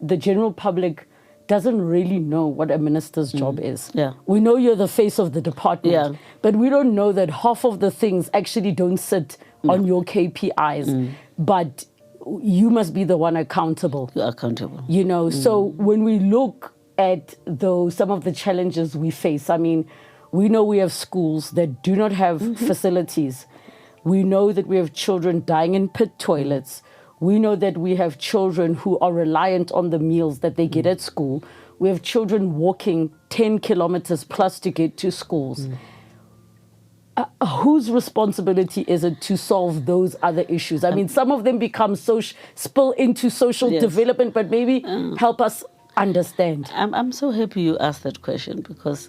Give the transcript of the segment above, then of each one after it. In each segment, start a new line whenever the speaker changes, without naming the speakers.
the general public doesn't really know what a minister's job is.
Yeah.
We know you're the face of the department,
Yeah.
but we don't know that half of the things actually don't sit on your KPIs, but you must be the one accountable.
You're accountable.
You know, so when we look at some of the challenges we face, I mean, we know we have schools that do not have facilities. We know that we have children dying in pit toilets. We know that we have children who are reliant on the meals that they get at school. We have children walking 10 kilometers plus to get to schools. Whose responsibility is it to solve those other issues? I mean, some of them become spill into social development, but maybe help us understand.
I'm so happy you asked that question, because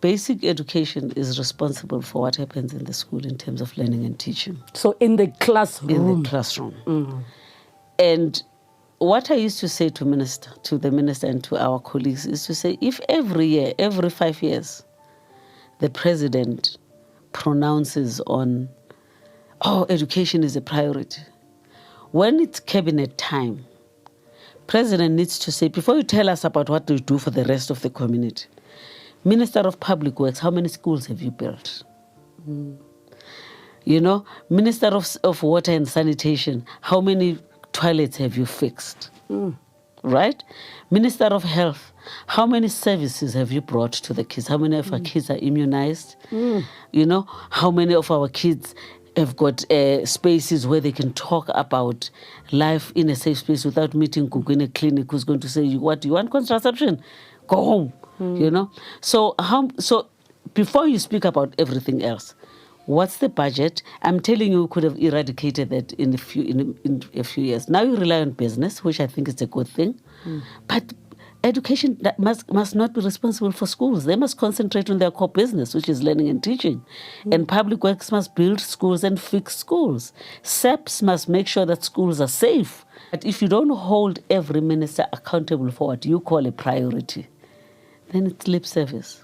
basic education is responsible for what happens in the school in terms of learning and teaching.
So in the classroom.
In the classroom. And what I used to say to the minister and to our colleagues is to say, if every year, every 5 years, the president pronounces on, education is a priority, when it's cabinet time, president needs to say, before you tell us about what to do for the rest of the community, Minister of Public Works, how many schools have you built? You know, Minister of Water and Sanitation, how many toilets have you fixed? Right? Minister of Health, how many services have you brought to the kids? How many of our kids are immunized? You know, how many of our kids have got spaces where they can talk about life in a safe space without meeting Gugu in a clinic who's going to say, what, do you want contraception? Go home. You know? So before you speak about everything else, what's the budget? I'm telling you, we could have eradicated that in a few years. Now you rely on business, which I think is a good thing. But education that must not be responsible for schools. They must concentrate on their core business, which is learning and teaching. And public works must build schools and fix schools. SEPs must make sure that schools are safe. But if you don't hold every minister accountable for what you call a priority, then it's lip service.